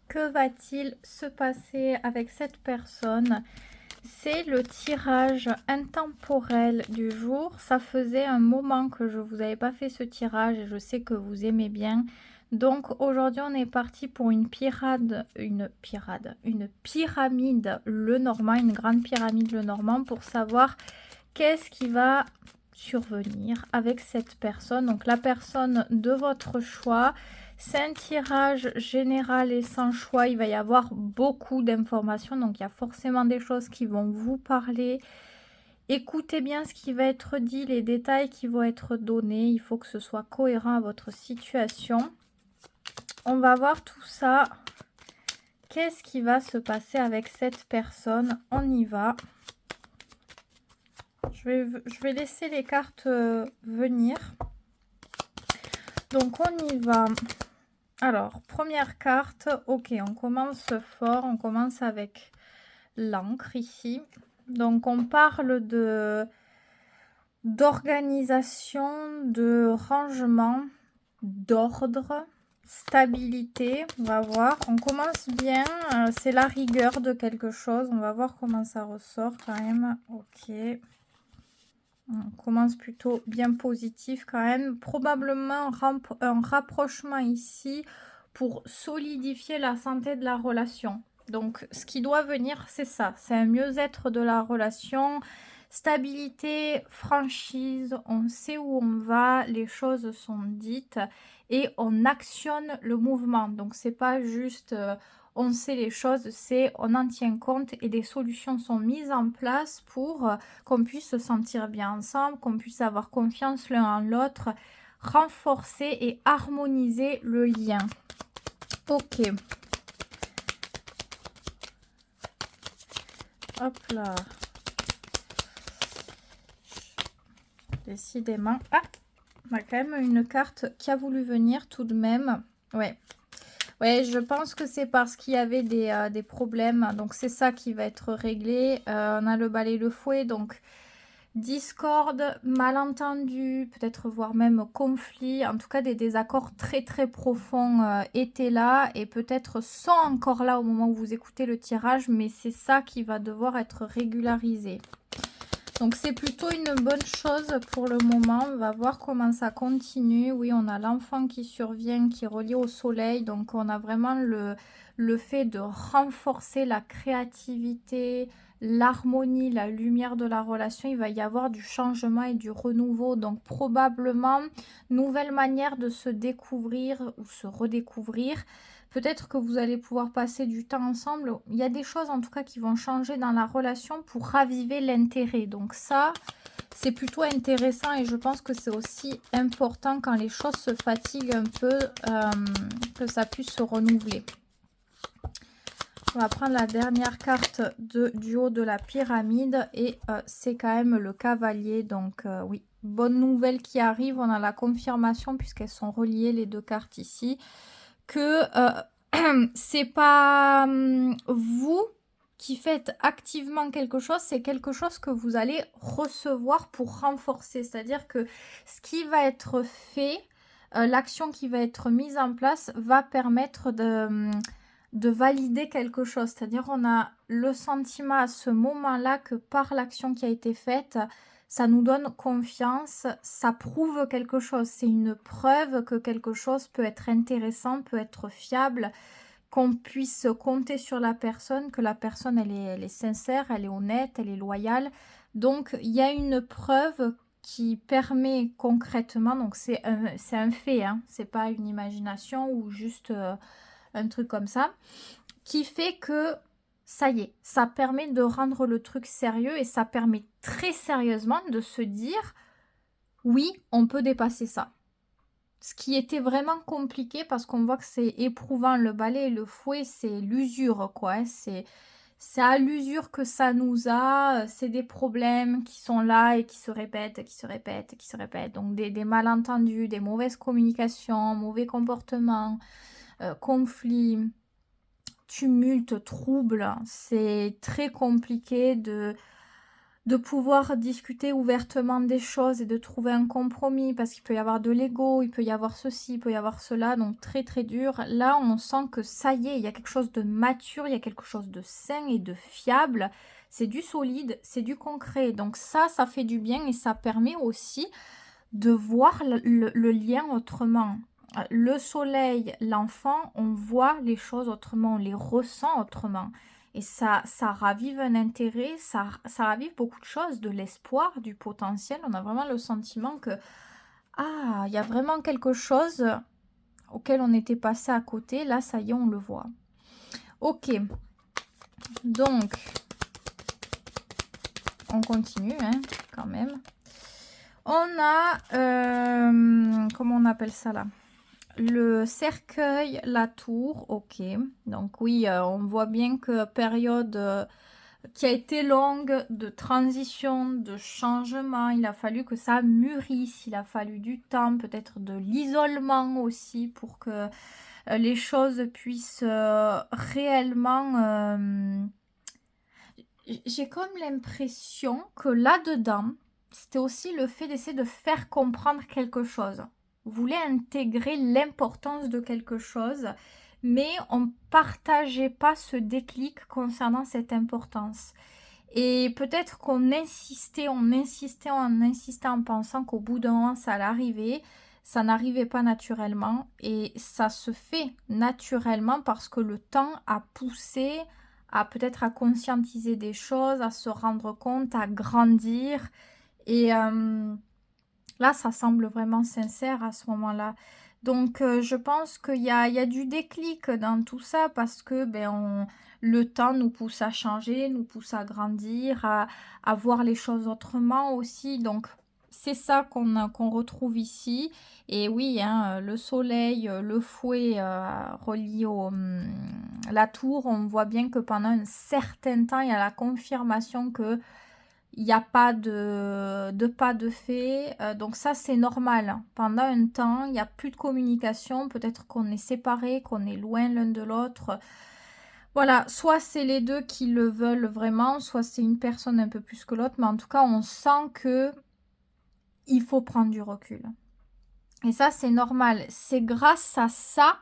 Que va-t-il se passer avec cette personne? C'est le tirage intemporel du jour. Ça faisait un moment que je ne vous avais pas fait ce tirage et je sais que vous aimez bien. Donc aujourd'hui on est parti pour une pyramide Lenormand, une grande pyramide Lenormand pour savoir qu'est-ce qui va survenir avec cette personne. Donc la personne de votre choix. C'est un tirage général et sans choix. Il va y avoir beaucoup d'informations. Donc, il y a forcément des choses qui vont vous parler. Écoutez bien ce qui va être dit, les détails qui vont être donnés. Il faut que ce soit cohérent à votre situation. On va voir tout ça. Qu'est-ce qui va se passer avec cette personne? On y va. Je vais laisser les cartes venir. Donc, on y va. Alors, première carte, ok, on commence fort, on commence avec l'encre ici. Donc, on parle d'organisation, de rangement, d'ordre, stabilité. On va voir, on commence bien, c'est la rigueur de quelque chose. On va voir comment ça ressort quand même. Ok. On commence plutôt bien positif quand même. Probablement un rapprochement ici pour solidifier la santé de la relation. Donc, ce qui doit venir, c'est ça. C'est un mieux-être de la relation. Stabilité, franchise, on sait où on va, les choses sont dites et on actionne le mouvement. Donc, c'est pas juste... on sait les choses, c'est on en tient compte et des solutions sont mises en place pour qu'on puisse se sentir bien ensemble, qu'on puisse avoir confiance l'un en l'autre, renforcer et harmoniser le lien. Ok. Hop là. Décidément. Ah, on a quand même une carte qui a voulu venir tout de même. Ouais. Ouais, je pense que c'est parce qu'il y avait des problèmes. Donc, c'est ça qui va être réglé. On a le balai, le fouet. Donc, discorde, malentendu, peut-être voire même conflit. En tout cas, des désaccords très, très profonds étaient là. Et peut-être sont encore là au moment où vous écoutez le tirage. Mais c'est ça qui va devoir être régularisé. Donc, c'est plutôt une bonne chose pour le moment. On va voir comment ça continue. Oui, on a l'enfant qui survient, qui est relié au soleil. Donc, on a vraiment le fait de renforcer la créativité, l'harmonie, la lumière de la relation. Il va y avoir du changement et du renouveau. Donc, probablement, nouvelle manière de se découvrir ou se redécouvrir. Peut-être que vous allez pouvoir passer du temps ensemble. Il y a des choses en tout cas qui vont changer dans la relation pour raviver l'intérêt. Donc ça, c'est plutôt intéressant et je pense que c'est aussi important quand les choses se fatiguent un peu, que ça puisse se renouveler. On va prendre la dernière carte du haut de la pyramide et c'est quand même le cavalier. Donc oui, bonne nouvelle qui arrive. On a la confirmation puisqu'elles sont reliées les deux cartes ici. Que c'est pas vous qui faites activement quelque chose, c'est quelque chose que vous allez recevoir pour renforcer. C'est-à-dire que ce qui va être fait, l'action qui va être mise en place va permettre de valider quelque chose. C'est-à-dire on a le sentiment à ce moment-là que par l'action qui a été faite, ça nous donne confiance, ça prouve quelque chose. C'est une preuve que quelque chose peut être intéressant, peut être fiable, qu'on puisse compter sur la personne, que la personne, elle est sincère, elle est honnête, elle est loyale. Donc, il y a une preuve qui permet concrètement, donc c'est un fait, hein, c'est pas une imagination ou juste un truc comme ça, qui fait que ça y est, ça permet de rendre le truc sérieux et ça permet très sérieusement de se dire oui, on peut dépasser ça. Ce qui était vraiment compliqué parce qu'on voit que c'est éprouvant, le balai et le fouet, c'est l'usure quoi, hein. C'est à l'usure que ça nous a, c'est des problèmes qui sont là et qui se répètent, qui se répètent, qui se répètent. Donc des malentendus, des mauvaises communications, mauvais comportements, conflits, tumulte, trouble. C'est très compliqué de pouvoir discuter ouvertement des choses et de trouver un compromis, parce qu'il peut y avoir de l'ego, il peut y avoir ceci, il peut y avoir cela, donc très très dur. Là, on sent que ça y est, il y a quelque chose de mature, il y a quelque chose de sain et de fiable. C'est du solide, c'est du concret. Donc ça fait du bien et ça permet aussi de voir le lien autrement. Le soleil, l'enfant, on voit les choses autrement, on les ressent autrement. Et ça ravive un intérêt, ça ravive beaucoup de choses, de l'espoir, du potentiel. On a vraiment le sentiment que, ah, il y a vraiment quelque chose auquel on était passé à côté. Là, ça y est, on le voit. Ok. Donc, on continue, hein, quand même. On a, comment on appelle ça là? Le cercueil, la tour, ok. Donc oui, on voit bien que période qui a été longue de transition, de changement, il a fallu que ça mûrisse, il a fallu du temps, peut-être de l'isolement aussi pour que les choses puissent réellement... J'ai comme l'impression que là-dedans, c'était aussi le fait d'essayer de faire comprendre quelque chose. Vous voulez intégrer l'importance de quelque chose, mais on ne partageait pas ce déclic concernant cette importance. Et peut-être qu'on insistait en pensant qu'au bout d'un moment, ça allait arriver. Ça n'arrivait pas naturellement. Et ça se fait naturellement parce que le temps a poussé peut-être à conscientiser des choses, à se rendre compte, à grandir. Et là, ça semble vraiment sincère à ce moment-là. Donc, je pense qu'il y a du déclic dans tout ça parce que le temps nous pousse à changer, nous pousse à grandir, à voir les choses autrement aussi. Donc, c'est ça qu'on retrouve ici. Et oui, hein, le soleil, le fouet relié la tour, on voit bien que pendant un certain temps, il y a la confirmation que il n'y a pas de pas de fait. Donc ça, c'est normal. Pendant un temps, il n'y a plus de communication. Peut-être qu'on est séparés, qu'on est loin l'un de l'autre. Voilà, soit c'est les deux qui le veulent vraiment, soit c'est une personne un peu plus que l'autre. Mais en tout cas, on sent que il faut prendre du recul. Et ça, c'est normal. C'est grâce à ça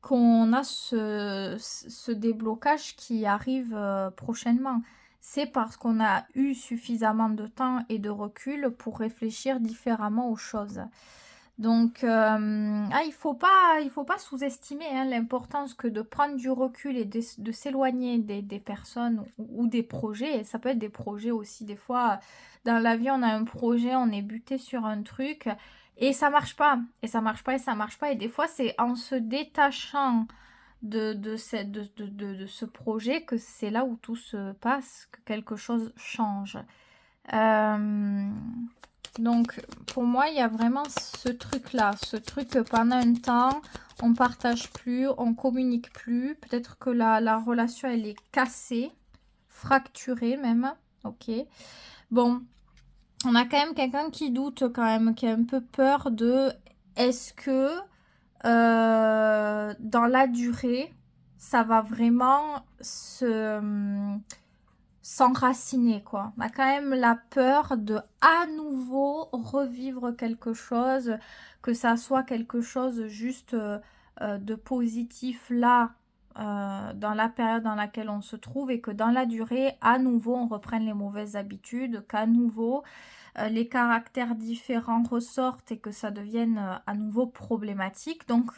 qu'on a ce déblocage qui arrive prochainement. C'est parce qu'on a eu suffisamment de temps et de recul pour réfléchir différemment aux choses. Donc, il faut pas sous-estimer hein, l'importance que de prendre du recul et de s'éloigner des personnes ou des projets. Et ça peut être des projets aussi. Des fois, dans la vie, on a un projet, on est buté sur un truc et ça marche pas. Et ça marche pas, et ça marche pas. Et des fois, c'est en se détachant de ce projet que c'est là où tout se passe, que quelque chose change. Donc, pour moi, il y a vraiment ce truc-là. Ce truc que pendant un temps, on partage plus, on communique plus. Peut-être que la relation, elle est cassée, fracturée même. Ok. Bon, on a quand même quelqu'un qui doute quand même, qui a un peu peur de... Est-ce que dans la durée, ça va vraiment s'enraciner, quoi. On a quand même la peur de à nouveau revivre quelque chose, que ça soit quelque chose juste de positif là, dans la période dans laquelle on se trouve, et que dans la durée, à nouveau, on reprenne les mauvaises habitudes, qu'à nouveau, les caractères différents ressortent et que ça devienne à nouveau problématique. Donc,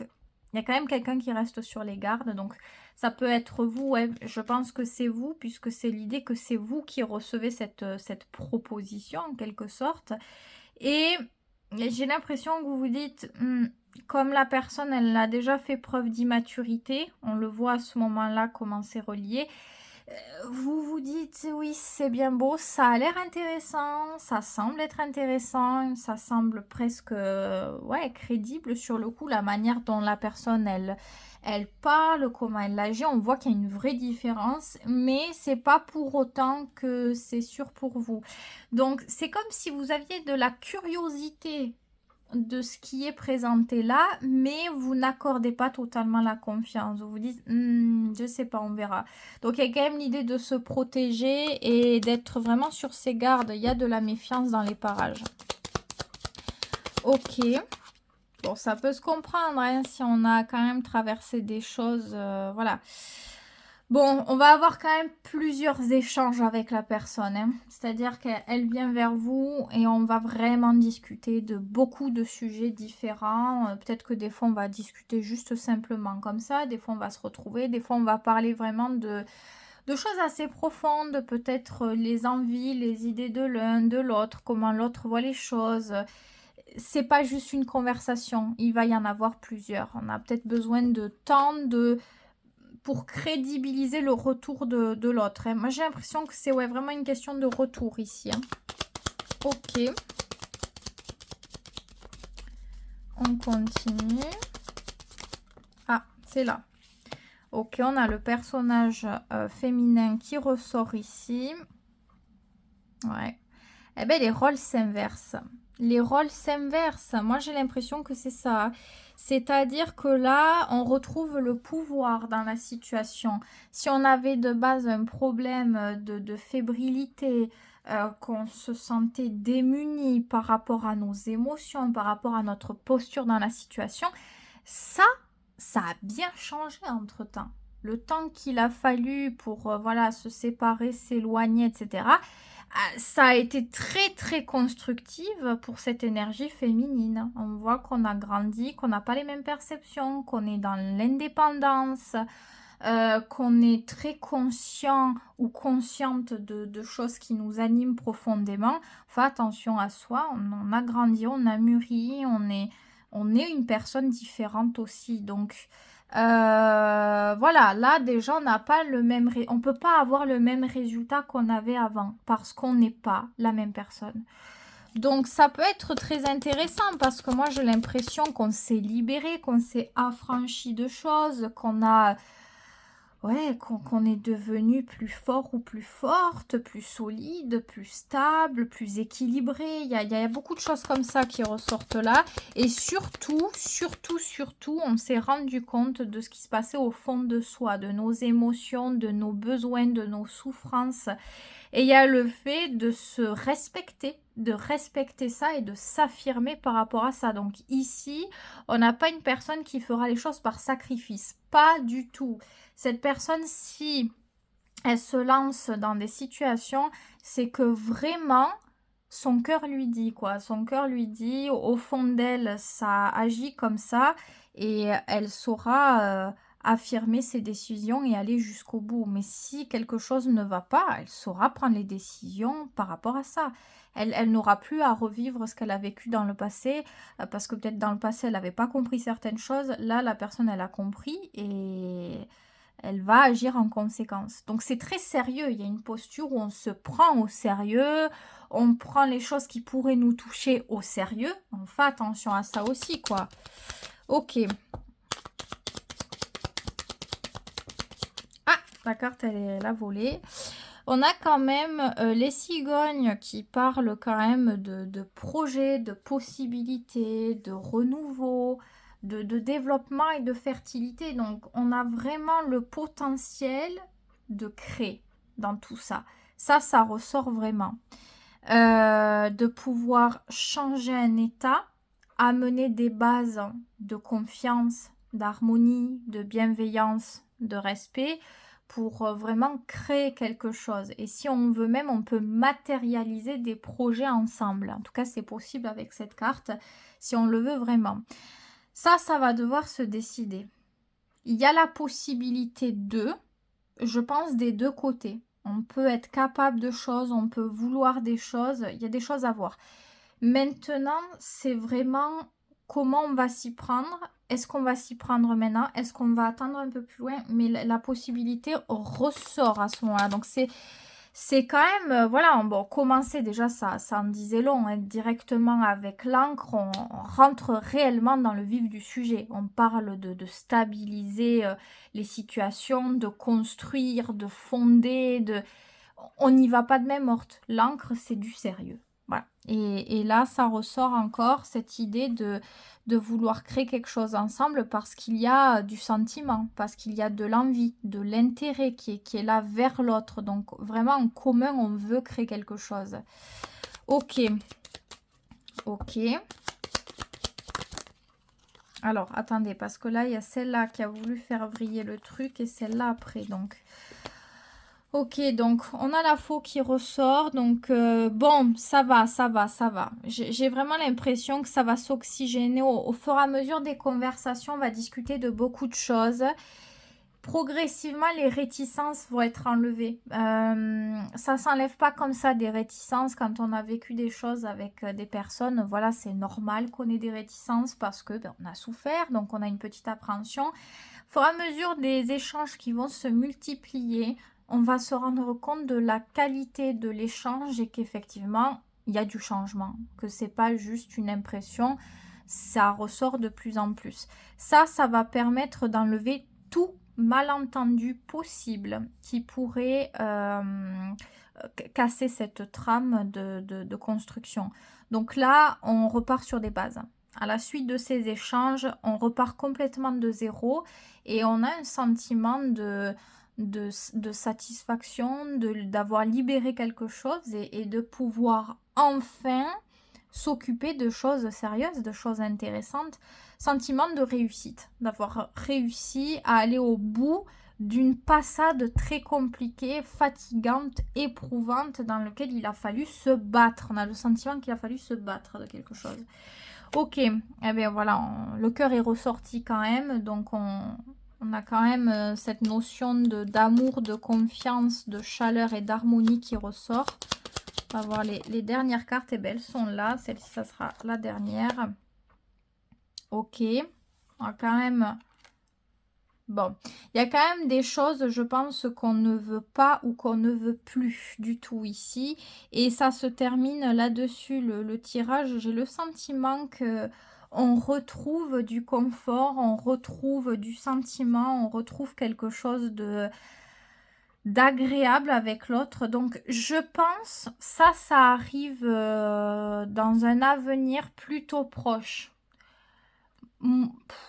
il y a quand même quelqu'un qui reste sur les gardes. Donc, ça peut être vous. Ouais, je pense que c'est vous, puisque c'est l'idée que c'est vous qui recevez cette proposition, en quelque sorte. Et j'ai l'impression que vous vous dites, comme la personne, elle a déjà fait preuve d'immaturité, on le voit à ce moment-là, comment c'est relié, vous vous dites, oui, c'est bien beau, ça a l'air intéressant, ça semble être intéressant, ça semble presque ouais, crédible sur le coup, la manière dont la personne, elle parle, comment elle agit, on voit qu'il y a une vraie différence, mais c'est pas pour autant que c'est sûr pour vous. Donc, c'est comme si vous aviez de la curiosité de ce qui est présenté là, mais vous n'accordez pas totalement la confiance. Vous vous dites, je sais pas, on verra. Donc il y a quand même l'idée de se protéger et d'être vraiment sur ses gardes. Il y a de la méfiance dans les parages. Ok. Bon, ça peut se comprendre, hein, si on a quand même traversé des choses, voilà. Bon, on va avoir quand même plusieurs échanges avec la personne, hein. C'est-à-dire qu'elle vient vers vous et on va vraiment discuter de beaucoup de sujets différents. Peut-être que des fois, on va discuter juste simplement comme ça. Des fois, on va se retrouver. Des fois, on va parler vraiment de choses assez profondes. Peut-être les envies, les idées de l'un, de l'autre, comment l'autre voit les choses. C'est pas juste une conversation. Il va y en avoir plusieurs. On a peut-être besoin de temps pour crédibiliser le retour de l'autre, hein. Moi, j'ai l'impression que c'est vraiment une question de retour ici, hein. Ok. On continue. Ah, c'est là. Ok, on a le personnage féminin qui ressort ici. Ouais. Eh bien, les rôles s'inversent. Les rôles s'inversent. Moi, j'ai l'impression que c'est ça. C'est-à-dire que là, on retrouve le pouvoir dans la situation. Si on avait de base un problème de fébrilité, qu'on se sentait démuni par rapport à nos émotions, par rapport à notre posture dans la situation, ça a bien changé entre-temps. Le temps qu'il a fallu pour voilà, se séparer, s'éloigner, etc., ça a été très très constructive pour cette énergie féminine. On voit qu'on a grandi, qu'on n'a pas les mêmes perceptions, qu'on est dans l'indépendance, qu'on est très conscient ou consciente de choses qui nous animent profondément. On fait attention à soi, on a grandi, on a mûri, on est une personne différente aussi. Donc voilà, là déjà on n'a pas le même on peut pas avoir le même résultat qu'on avait avant parce qu'on n'est pas la même personne. Donc ça peut être très intéressant parce que moi j'ai l'impression qu'on s'est libéré, qu'on s'est affranchi de choses, qu'on a ouais, qu'on est devenu plus fort ou plus forte, plus solide, plus stable, plus équilibré. Il y a beaucoup de choses comme ça qui ressortent là. Et surtout, on s'est rendu compte de ce qui se passait au fond de soi, de nos émotions, de nos besoins, de nos souffrances. Et il y a le fait de se respecter, de respecter ça et de s'affirmer par rapport à ça. Donc ici, on n'a pas une personne qui fera les choses par sacrifice. Pas du tout. Cette personne, si elle se lance dans des situations, c'est que vraiment, son cœur lui dit quoi. Son cœur lui dit, au fond d'elle, ça agit comme ça et elle saura affirmer ses décisions et aller jusqu'au bout. Mais si quelque chose ne va pas, elle saura prendre les décisions par rapport à ça. Elle n'aura plus à revivre ce qu'elle a vécu dans le passé, parce que peut-être dans le passé, elle n'avait pas compris certaines choses. Là, la personne, elle a compris et elle va agir en conséquence. Donc c'est très sérieux, il y a une posture où on se prend au sérieux, on prend les choses qui pourraient nous toucher au sérieux. On fait attention à ça aussi, quoi. Ok. Ah, la carte, elle est là volée. On a quand même les cigognes qui parlent quand même de projets, de possibilités, de renouveau, de développement et de fertilité. Donc, on a vraiment le potentiel de créer dans tout ça. Ça ressort vraiment. De pouvoir changer un état, amener des bases de confiance, d'harmonie, de bienveillance, de respect pour vraiment créer quelque chose. Et si on veut même, on peut matérialiser des projets ensemble. En tout cas, c'est possible avec cette carte, si on le veut vraiment. Ça va devoir se décider. Il y a la possibilité je pense, des deux côtés. On peut être capable de choses, on peut vouloir des choses, il y a des choses à voir. Maintenant, c'est vraiment comment on va s'y prendre. Est-ce qu'on va s'y prendre maintenant? Est-ce qu'on va attendre un peu plus loin? Mais la possibilité ressort à ce moment-là. Donc, c'est quand même, voilà, bon, commencer déjà, ça en disait long, hein, directement avec l'encre, on rentre réellement dans le vif du sujet. On parle de stabiliser les situations, de construire, de fonder, on n'y va pas de main morte. L'encre, c'est du sérieux. Voilà. Et là, ça ressort encore cette idée de vouloir créer quelque chose ensemble parce qu'il y a du sentiment, parce qu'il y a de l'envie, de l'intérêt qui est là vers l'autre. Donc vraiment en commun, on veut créer quelque chose. Ok. Ok. Alors, attendez, parce que là, il y a celle-là qui a voulu faire vriller le truc et celle-là après. Donc, ok, donc on a la faux qui ressort. Donc, bon, ça va, ça va, ça va. J'ai vraiment l'impression que ça va s'oxygéner au fur et à mesure des conversations. On va discuter de beaucoup de choses. Progressivement, les réticences vont être enlevées. Ça s'enlève pas comme ça des réticences quand on a vécu des choses avec des personnes. Voilà, c'est normal qu'on ait des réticences parce que on a souffert, donc on a une petite appréhension. Au fur et à mesure des échanges qui vont se multiplier, on va se rendre compte de la qualité de l'échange et qu'effectivement, il y a du changement, que c'est pas juste une impression, ça ressort de plus en plus. Ça va permettre d'enlever tout malentendu possible qui pourrait casser cette trame de construction. Donc là, on repart sur des bases. À la suite de ces échanges, on repart complètement de zéro et on a un sentiment de satisfaction, d'avoir libéré quelque chose et de pouvoir enfin s'occuper de choses sérieuses, de choses intéressantes. Sentiment de réussite, d'avoir réussi à aller au bout d'une passade très compliquée, fatigante, éprouvante, dans laquelle il a fallu se battre. On a le sentiment qu'il a fallu se battre de quelque chose. Ok, eh bien voilà, le cœur est ressorti quand même, donc on a quand même cette notion d'amour, de confiance, de chaleur et d'harmonie qui ressort. On va voir les dernières cartes, et bien elles sont là, celle-ci ça sera la dernière. Ok, on a quand même... Bon, il y a quand même des choses, je pense, qu'on ne veut pas ou qu'on ne veut plus du tout ici. Et ça se termine là-dessus, le tirage. J'ai le sentiment que on retrouve du confort, on retrouve du sentiment, on retrouve quelque chose d'agréable avec l'autre. Donc, je pense, ça arrive dans un avenir plutôt proche.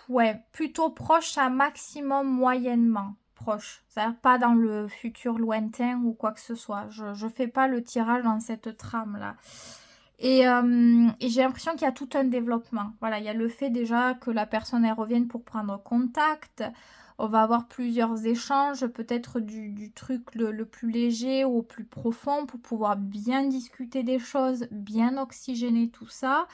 Ouais, plutôt proche à maximum moyennement proche. C'est-à-dire pas dans le futur lointain ou quoi que ce soit. Je fais pas le tirage dans cette trame-là. Et j'ai l'impression qu'il y a tout un développement. Voilà, il y a le fait déjà que la personne elle revienne pour prendre contact. On va avoir plusieurs échanges, peut-être du truc le plus léger au plus profond pour pouvoir bien discuter des choses, bien oxygéner tout ça.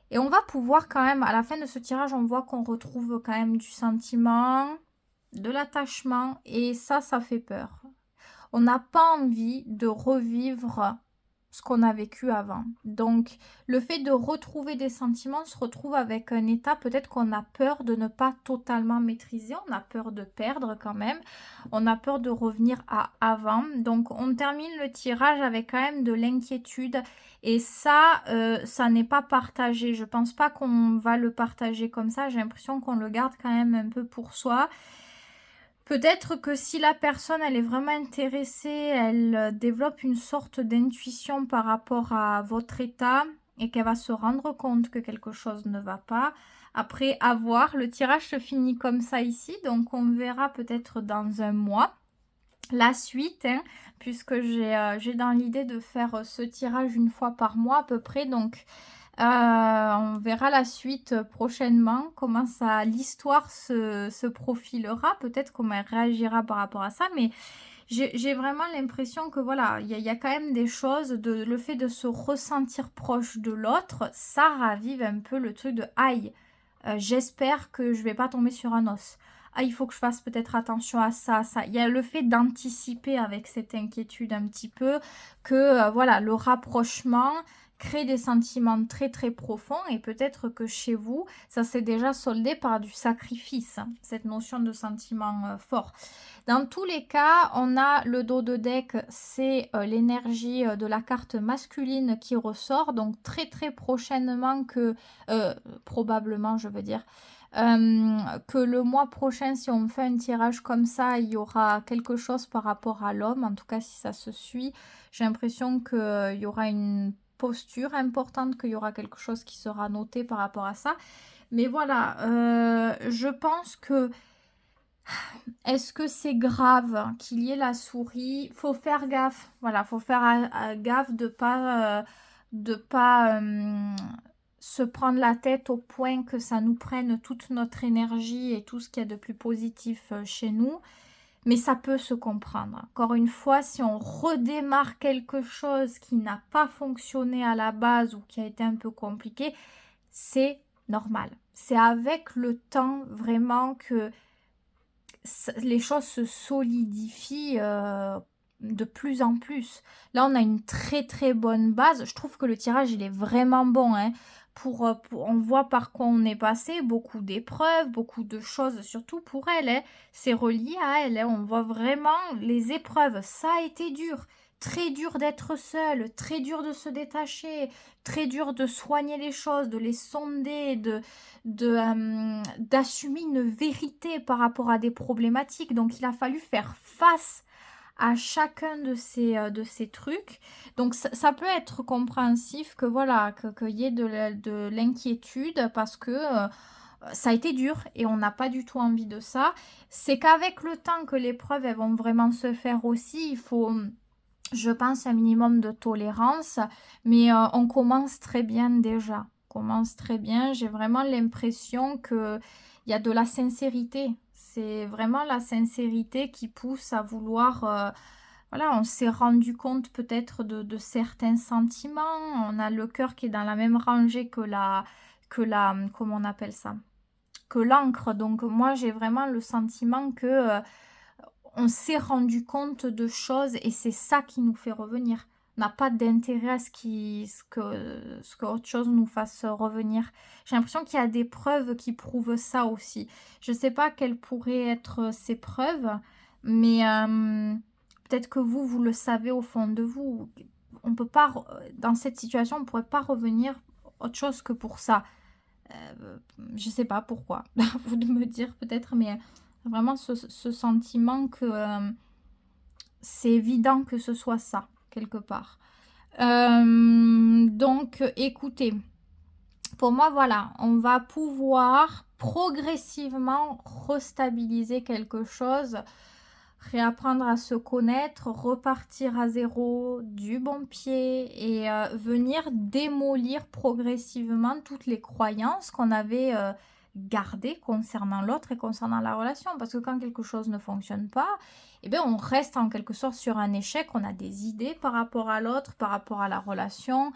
Et on va pouvoir quand même, à la fin de ce tirage, on voit qu'on retrouve quand même du sentiment, de l'attachement. Et ça fait peur. On n'a pas envie de revivre ce qu'on a vécu avant. Donc, le fait de retrouver des sentiments se retrouve avec un état peut-être qu'on a peur de ne pas totalement maîtriser. On a peur de perdre quand même. On a peur de revenir à avant. Donc, on termine le tirage avec quand même de l'inquiétude. Et ça n'est pas partagé. Je pense pas qu'on va le partager comme ça. J'ai l'impression qu'on le garde quand même un peu pour soi. Peut-être que si la personne elle est vraiment intéressée, elle développe une sorte d'intuition par rapport à votre état et qu'elle va se rendre compte que quelque chose ne va pas. Après, à voir, le tirage se finit comme ça ici, donc on verra peut-être dans un mois la suite, hein, puisque j'ai dans l'idée de faire ce tirage une fois par mois à peu près, donc on verra la suite prochainement, comment ça l'histoire se profilera, peut-être comment elle réagira par rapport à ça, mais j'ai vraiment l'impression que voilà, il y a quand même des choses, le fait de se ressentir proche de l'autre, ça ravive un peu le truc de aïe, j'espère que je vais pas tomber sur un os. Ah, il faut que je fasse peut-être attention à ça, ça. Il y a le fait d'anticiper avec cette inquiétude un petit peu que voilà, le rapprochement crée des sentiments très très profonds et peut-être que chez vous, ça s'est déjà soldé par du sacrifice, hein, cette notion de sentiment fort. Dans tous les cas, on a le dos de deck, c'est l'énergie de la carte masculine qui ressort, donc très très prochainement probablement je veux dire, que le mois prochain, si on fait un tirage comme ça, il y aura quelque chose par rapport à l'homme, en tout cas si ça se suit. J'ai l'impression qu'il y aura une posture importante, qu'il y aura quelque chose qui sera noté par rapport à ça. Mais voilà, je pense que est-ce que c'est grave qu'il y ait la souris? Faut faire gaffe. Voilà, faut faire gaffe de pas se prendre la tête au point que ça nous prenne toute notre énergie et tout ce qu'il y a de plus positif chez nous. Mais ça peut se comprendre. Encore une fois, si on redémarre quelque chose qui n'a pas fonctionné à la base ou qui a été un peu compliqué, c'est normal. C'est avec le temps vraiment que les choses se solidifient de plus en plus. Là, on a une très très bonne base. Je trouve que le tirage, il est vraiment bon. Hein. On voit par quoi on est passé, beaucoup d'épreuves, beaucoup de choses, surtout pour elle. Hein. C'est relié à elle. Hein. On voit vraiment les épreuves. Ça a été dur. Très dur d'être seule, très dur de se détacher, très dur de soigner les choses, de les sonder, d'assumer une vérité par rapport à des problématiques. Donc, il a fallu faire face à chacun de ces trucs. Donc, ça peut être compréhensif que voilà, qu'il y ait de l'inquiétude parce que ça a été dur et on n'a pas du tout envie de ça. C'est qu'avec le temps que les preuves elles vont vraiment se faire aussi, il faut, je pense, un minimum de tolérance, mais on commence très bien déjà. On commence très bien. J'ai vraiment l'impression qu'il y a de la sincérité. C'est vraiment la sincérité qui pousse à vouloir... voilà, on s'est rendu compte peut-être de certains sentiments. On a le cœur qui est dans la même rangée que la, comment on appelle ça? Que l'encre. Donc moi, j'ai vraiment le sentiment que on s'est rendu compte de choses et c'est ça qui nous fait revenir. On n'a pas d'intérêt à ce que autre chose nous fasse revenir. J'ai l'impression qu'il y a des preuves qui prouvent ça aussi. Je ne sais pas quelles pourraient être ces preuves, mais peut-être que vous le savez au fond de vous. On peut pas, dans cette situation, on ne pourrait pas revenir autre chose que pour ça. Je sais pas pourquoi. À vous de me dire peut-être, mais vraiment ce sentiment que c'est évident que ce soit ça, quelque part. Donc, écoutez, pour moi, voilà, on va pouvoir progressivement restabiliser quelque chose, réapprendre à se connaître, repartir à zéro du bon pied et venir démolir progressivement toutes les croyances qu'on avait gardées concernant l'autre et concernant la relation. Parce que quand quelque chose ne fonctionne pas, eh bien, on reste en quelque sorte sur un échec, on a des idées par rapport à l'autre, par rapport à la relation.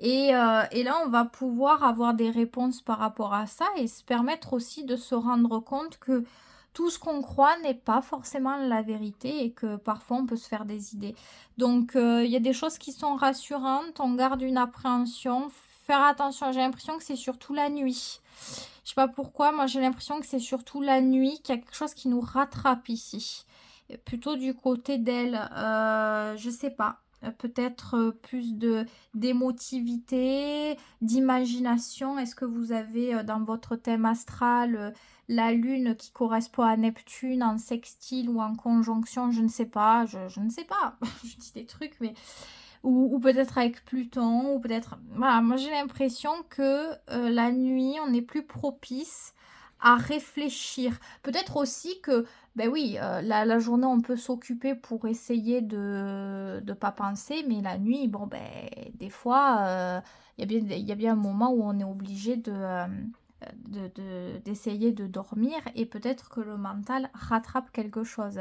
Et là, on va pouvoir avoir des réponses par rapport à ça et se permettre aussi de se rendre compte que tout ce qu'on croit n'est pas forcément la vérité et que parfois on peut se faire des idées. Donc il y a des choses qui sont rassurantes, on garde une appréhension, faire attention, j'ai l'impression que c'est surtout la nuit. Je sais pas pourquoi, moi j'ai l'impression que c'est surtout la nuit qu'il y a quelque chose qui nous rattrape ici. Plutôt du côté d'elle, je sais pas. Peut-être plus d'émotivité, d'imagination. Est-ce que vous avez dans votre thème astral la lune qui correspond à Neptune en sextile ou en conjonction? Je ne sais pas, je ne sais pas. Je dis des trucs, mais... Ou peut-être avec Pluton, ou peut-être... Voilà, moi j'ai l'impression que la nuit, on est plus propice à réfléchir. Peut-être aussi que, ben oui, la journée, on peut s'occuper pour essayer de ne pas penser, mais la nuit, bon, ben, des fois, il y a bien un moment où on est obligé d'essayer de dormir et peut-être que le mental rattrape quelque chose.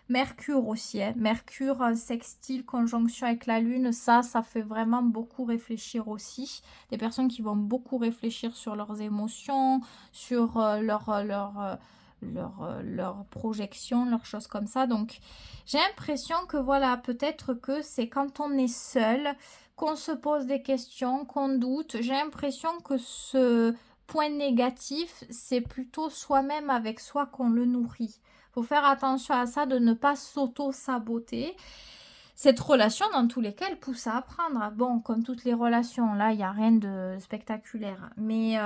Mercure aussi, hein. Mercure en sextile, conjonction avec la Lune, ça fait vraiment beaucoup réfléchir aussi. Des personnes qui vont beaucoup réfléchir sur leurs émotions, sur leur projection, leurs choses comme ça. Donc, j'ai l'impression que voilà, peut-être que c'est quand on est seul, qu'on se pose des questions, qu'on doute. J'ai l'impression que ce point négatif, c'est plutôt soi-même avec soi qu'on le nourrit. Faut faire attention à ça, de ne pas s'auto-saboter. Cette relation, dans tous les cas, elle pousse à apprendre. Bon, comme toutes les relations, là, il n'y a rien de spectaculaire. Mais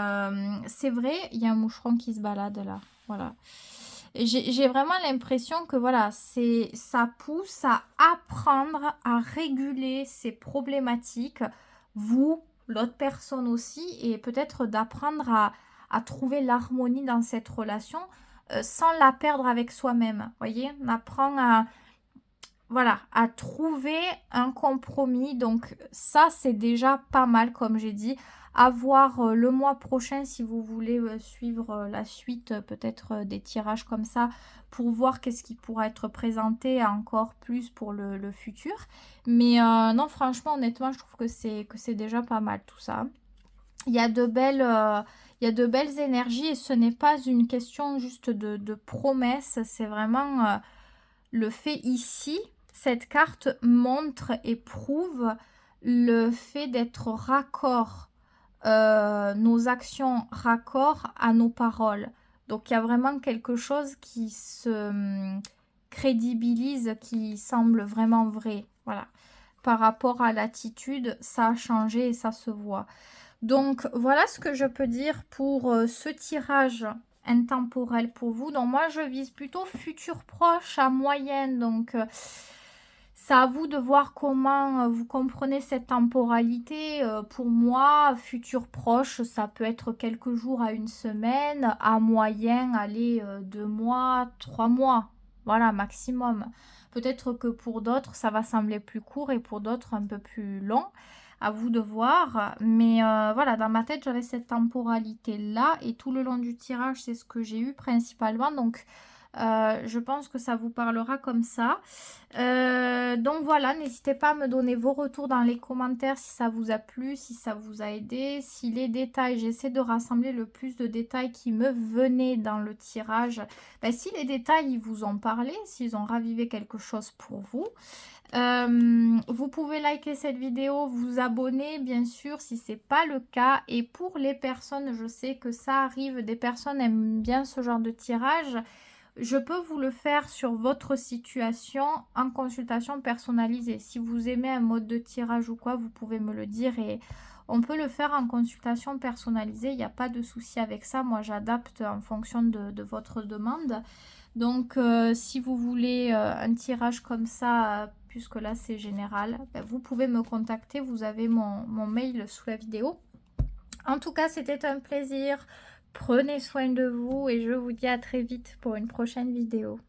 c'est vrai, il y a un moucheron qui se balade là. Voilà. J'ai vraiment l'impression que voilà, ça pousse à apprendre à réguler ces problématiques, vous, l'autre personne aussi, et peut-être d'apprendre à trouver l'harmonie dans cette relation sans la perdre avec soi-même. Voyez, on apprend à, voilà, à trouver un compromis. Donc ça, c'est déjà pas mal, comme j'ai dit. À voir le mois prochain si vous voulez suivre la suite, peut-être des tirages comme ça, pour voir qu'est-ce qui pourra être présenté encore plus pour le futur. Mais non, franchement, honnêtement, je trouve que c'est déjà pas mal tout ça. Il y a de belles, il y a de belles énergies et ce n'est pas une question juste de promesses, c'est vraiment le fait ici. Cette carte montre et prouve le fait d'être raccord, nos actions raccord à nos paroles. Donc il y a vraiment quelque chose qui se crédibilise, qui semble vraiment vrai. Voilà. Par rapport à l'attitude, ça a changé et ça se voit. Donc voilà ce que je peux dire pour ce tirage intemporel pour vous. Donc moi je vise plutôt futur proche à moyenne. Donc c'est à vous de voir comment vous comprenez cette temporalité. Pour moi, futur proche, ça peut être quelques jours à une semaine. À moyen, allez, 2 mois, 3 mois. Voilà, maximum. Peut-être que pour d'autres, ça va sembler plus court et pour d'autres, un peu plus long. À vous de voir. Mais voilà, dans ma tête, j'avais cette temporalité-là. Et tout le long du tirage, c'est ce que j'ai eu principalement. Donc, je pense que ça vous parlera comme ça. Donc voilà, n'hésitez pas à me donner vos retours dans les commentaires si ça vous a plu, si ça vous a aidé. Si les détails, j'essaie de rassembler le plus de détails qui me venaient dans le tirage. Ben, si les détails ils vous ont parlé, s'ils ont ravivé quelque chose pour vous. Vous pouvez liker cette vidéo, vous abonner bien sûr si ce n'est pas le cas. Et pour les personnes, je sais que ça arrive, des personnes aiment bien ce genre de tirage. Je peux vous le faire sur votre situation en consultation personnalisée. Si vous aimez un mode de tirage ou quoi, vous pouvez me le dire et on peut le faire en consultation personnalisée. Il n'y a pas de souci avec ça. Moi, j'adapte en fonction de votre demande. Donc, si vous voulez un tirage comme ça, puisque là, c'est général, ben, vous pouvez me contacter. Vous avez mon mail sous la vidéo. En tout cas, c'était un plaisir. Prenez soin de vous et je vous dis à très vite pour une prochaine vidéo.